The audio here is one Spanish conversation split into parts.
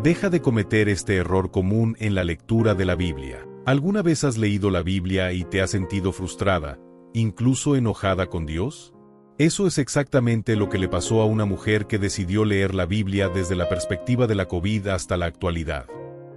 Deja de cometer este error común en la lectura de la Biblia. ¿Alguna vez has leído la Biblia y te has sentido frustrada, incluso enojada con Dios? Eso es exactamente lo que le pasó a una mujer que decidió leer la Biblia desde la perspectiva de la COVID hasta la actualidad.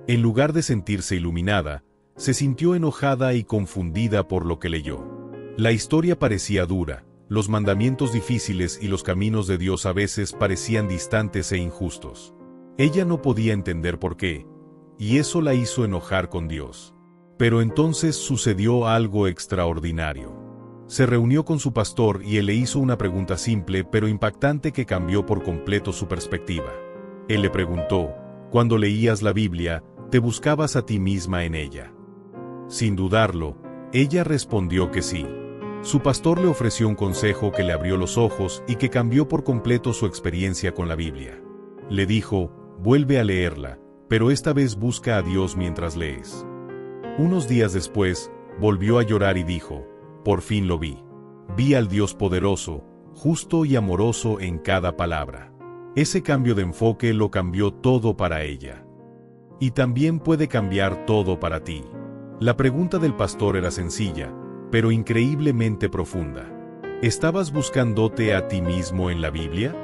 En lugar de sentirse iluminada, se sintió enojada y confundida por lo que leyó. La historia parecía dura, los mandamientos difíciles y los caminos de Dios a veces parecían distantes e injustos. Ella no podía entender por qué, y eso la hizo enojar con Dios. Pero entonces sucedió algo extraordinario. Se reunió con su pastor y él le hizo una pregunta simple pero impactante que cambió por completo su perspectiva. Él le preguntó, ¿cuando leías la Biblia, te buscabas a ti misma en ella? Sin dudarlo, ella respondió que sí. Su pastor le ofreció un consejo que le abrió los ojos y que cambió por completo su experiencia con la Biblia. Le dijo, vuelve a leerla, pero esta vez busca a Dios mientras lees. Unos días después, volvió a llorar y dijo, por fin lo vi. Vi al Dios poderoso, justo y amoroso en cada palabra. Ese cambio de enfoque lo cambió todo para ella. Y también puede cambiar todo para ti. La pregunta del pastor era sencilla, pero increíblemente profunda. ¿Estabas buscándote a ti mismo en la Biblia?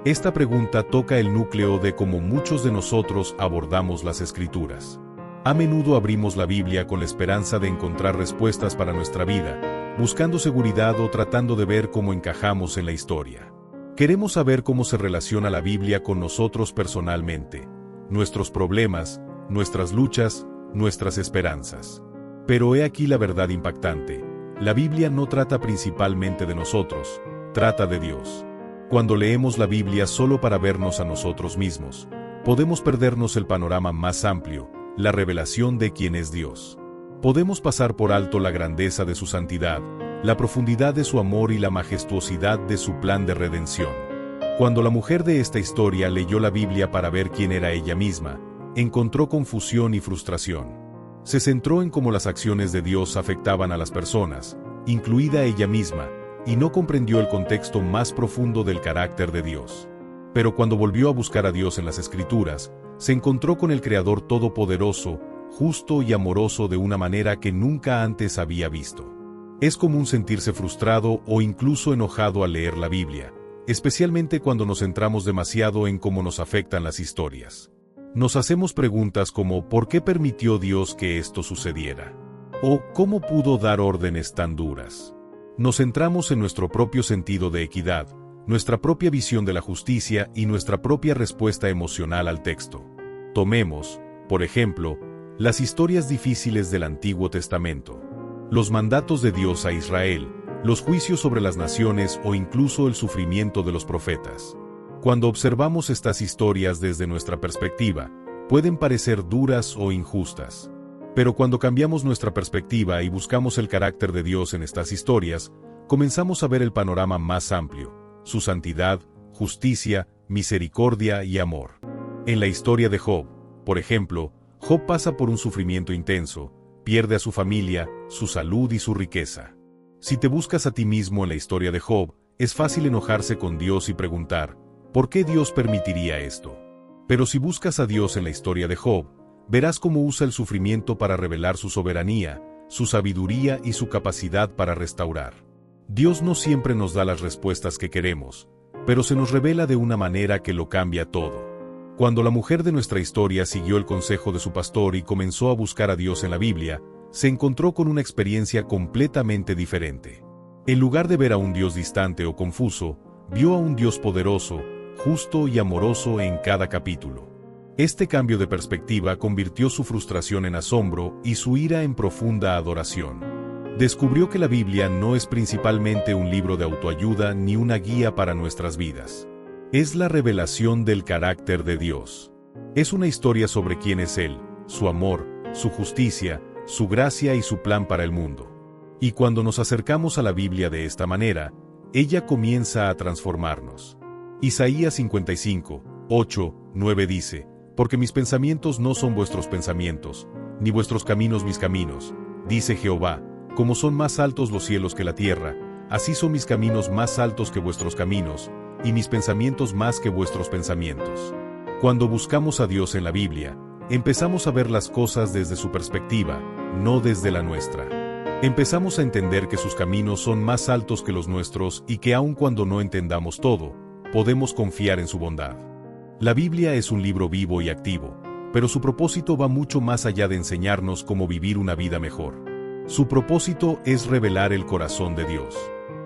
Esta pregunta toca el núcleo de cómo muchos de nosotros abordamos las Escrituras. A menudo abrimos la Biblia con la esperanza de encontrar respuestas para nuestra vida, buscando seguridad o tratando de ver cómo encajamos en la historia. Queremos saber cómo se relaciona la Biblia con nosotros personalmente, nuestros problemas, nuestras luchas, nuestras esperanzas. Pero he aquí la verdad impactante. La Biblia no trata principalmente de nosotros, trata de Dios. Cuando leemos la Biblia solo para vernos a nosotros mismos, podemos perdernos el panorama más amplio, la revelación de quién es Dios. Podemos pasar por alto la grandeza de su santidad, la profundidad de su amor y la majestuosidad de su plan de redención. Cuando la mujer de esta historia leyó la Biblia para ver quién era ella misma, encontró confusión y frustración. Se centró en cómo las acciones de Dios afectaban a las personas, incluida ella misma, y no comprendió el contexto más profundo del carácter de Dios. Pero cuando volvió a buscar a Dios en las Escrituras, se encontró con el Creador Todopoderoso, justo y amoroso de una manera que nunca antes había visto. Es común sentirse frustrado o incluso enojado al leer la Biblia, especialmente cuando nos centramos demasiado en cómo nos afectan las historias. Nos hacemos preguntas como ¿por qué permitió Dios que esto sucediera? ¿O cómo pudo dar órdenes tan duras? Nos centramos en nuestro propio sentido de equidad, nuestra propia visión de la justicia y nuestra propia respuesta emocional al texto. Tomemos, por ejemplo, las historias difíciles del Antiguo Testamento, los mandatos de Dios a Israel, los juicios sobre las naciones o incluso el sufrimiento de los profetas. Cuando observamos estas historias desde nuestra perspectiva, pueden parecer duras o injustas. Pero cuando cambiamos nuestra perspectiva y buscamos el carácter de Dios en estas historias, comenzamos a ver el panorama más amplio, su santidad, justicia, misericordia y amor. En la historia de Job, por ejemplo, Job pasa por un sufrimiento intenso, pierde a su familia, su salud y su riqueza. Si te buscas a ti mismo en la historia de Job, es fácil enojarse con Dios y preguntar, ¿por qué Dios permitiría esto? Pero si buscas a Dios en la historia de Job, verás cómo usa el sufrimiento para revelar su soberanía, su sabiduría y su capacidad para restaurar. Dios no siempre nos da las respuestas que queremos, pero se nos revela de una manera que lo cambia todo. Cuando la mujer de nuestra historia siguió el consejo de su pastor y comenzó a buscar a Dios en la Biblia, se encontró con una experiencia completamente diferente. En lugar de ver a un Dios distante o confuso, vio a un Dios poderoso, justo y amoroso en cada capítulo. Este cambio de perspectiva convirtió su frustración en asombro y su ira en profunda adoración. Descubrió que la Biblia no es principalmente un libro de autoayuda ni una guía para nuestras vidas. Es la revelación del carácter de Dios. Es una historia sobre quién es Él, su amor, su justicia, su gracia y su plan para el mundo. Y cuando nos acercamos a la Biblia de esta manera, ella comienza a transformarnos. Isaías 55, 8, 9 dice, porque mis pensamientos no son vuestros pensamientos, ni vuestros caminos mis caminos, dice Jehová, como son más altos los cielos que la tierra, así son mis caminos más altos que vuestros caminos, y mis pensamientos más que vuestros pensamientos. Cuando buscamos a Dios en la Biblia, empezamos a ver las cosas desde su perspectiva, no desde la nuestra. Empezamos a entender que sus caminos son más altos que los nuestros y que aun cuando no entendamos todo, podemos confiar en su bondad. La Biblia es un libro vivo y activo, pero su propósito va mucho más allá de enseñarnos cómo vivir una vida mejor. Su propósito es revelar el corazón de Dios.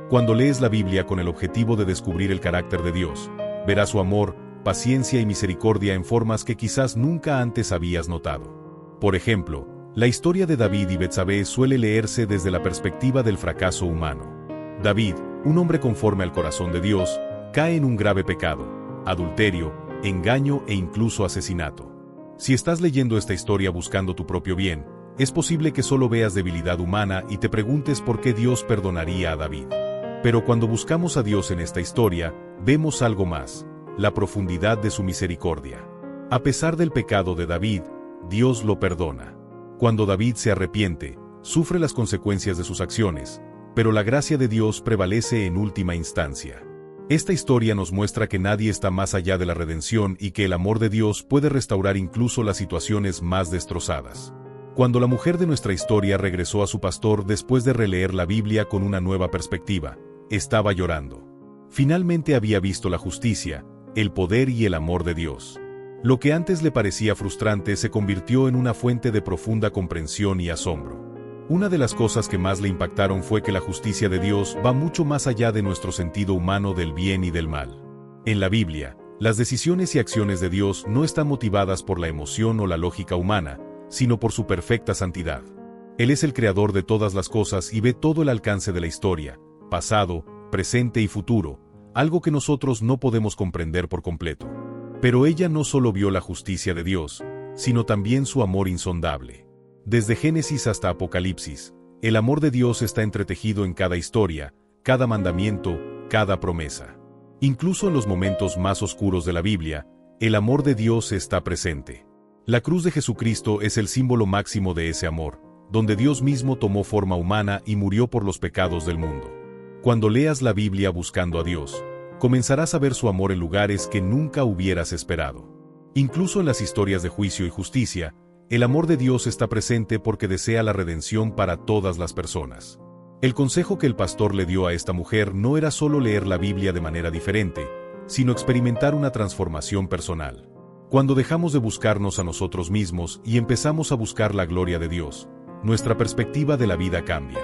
Cuando lees la Biblia con el objetivo de descubrir el carácter de Dios, verás su amor, paciencia y misericordia en formas que quizás nunca antes habías notado. Por ejemplo, la historia de David y Betsabé suele leerse desde la perspectiva del fracaso humano. David, un hombre conforme al corazón de Dios, cae en un grave pecado: adulterio, engaño e incluso asesinato. Si estás leyendo esta historia buscando tu propio bien, es posible que solo veas debilidad humana y te preguntes por qué Dios perdonaría a David. Pero cuando buscamos a Dios en esta historia, vemos algo más: la profundidad de su misericordia. A pesar del pecado de David, Dios lo perdona. Cuando David se arrepiente, sufre las consecuencias de sus acciones, pero la gracia de Dios prevalece en última instancia. Esta historia nos muestra que nadie está más allá de la redención y que el amor de Dios puede restaurar incluso las situaciones más destrozadas. Cuando la mujer de nuestra historia regresó a su pastor después de releer la Biblia con una nueva perspectiva, estaba llorando. Finalmente había visto la justicia, el poder y el amor de Dios. Lo que antes le parecía frustrante se convirtió en una fuente de profunda comprensión y asombro. Una de las cosas que más le impactaron fue que la justicia de Dios va mucho más allá de nuestro sentido humano del bien y del mal. En la Biblia, las decisiones y acciones de Dios no están motivadas por la emoción o la lógica humana, sino por su perfecta santidad. Él es el creador de todas las cosas y ve todo el alcance de la historia, pasado, presente y futuro, algo que nosotros no podemos comprender por completo. Pero ella no solo vio la justicia de Dios, sino también su amor insondable. Desde Génesis hasta Apocalipsis, el amor de Dios está entretejido en cada historia, cada mandamiento, cada promesa. Incluso en los momentos más oscuros de la Biblia, el amor de Dios está presente. La cruz de Jesucristo es el símbolo máximo de ese amor, donde Dios mismo tomó forma humana y murió por los pecados del mundo. Cuando leas la Biblia buscando a Dios, comenzarás a ver su amor en lugares que nunca hubieras esperado. Incluso en las historias de juicio y justicia, el amor de Dios está presente porque desea la redención para todas las personas. El consejo que el pastor le dio a esta mujer no era solo leer la Biblia de manera diferente, sino experimentar una transformación personal. Cuando dejamos de buscarnos a nosotros mismos y empezamos a buscar la gloria de Dios, nuestra perspectiva de la vida cambia.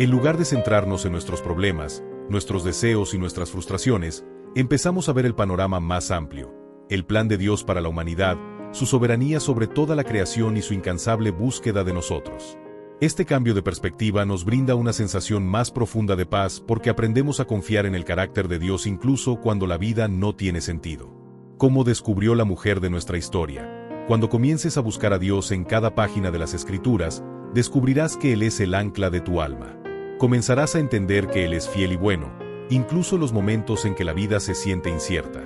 En lugar de centrarnos en nuestros problemas, nuestros deseos y nuestras frustraciones, empezamos a ver el panorama más amplio, el plan de Dios para la humanidad, su soberanía sobre toda la creación y su incansable búsqueda de nosotros. Este cambio de perspectiva nos brinda una sensación más profunda de paz porque aprendemos a confiar en el carácter de Dios incluso cuando la vida no tiene sentido. Como descubrió la mujer de nuestra historia, cuando comiences a buscar a Dios en cada página de las Escrituras, descubrirás que Él es el ancla de tu alma. Comenzarás a entender que Él es fiel y bueno, incluso en los momentos en que la vida se siente incierta.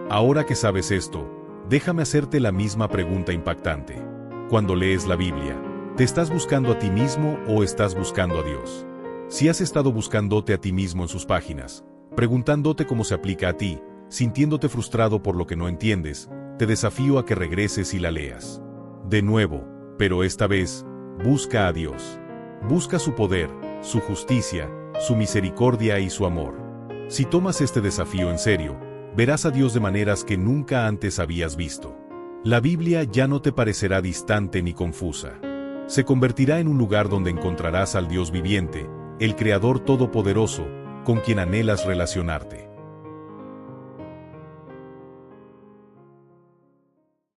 Ahora que sabes esto, déjame hacerte la misma pregunta impactante. Cuando lees la Biblia, ¿te estás buscando a ti mismo o estás buscando a Dios? Si has estado buscándote a ti mismo en sus páginas, preguntándote cómo se aplica a ti, sintiéndote frustrado por lo que no entiendes, te desafío a que regreses y la leas. De nuevo, pero esta vez, busca a Dios. Busca su poder, su justicia, su misericordia y su amor. Si tomas este desafío en serio, verás a Dios de maneras que nunca antes habías visto. La Biblia ya no te parecerá distante ni confusa. Se convertirá en un lugar donde encontrarás al Dios viviente, el Creador Todopoderoso, con quien anhelas relacionarte.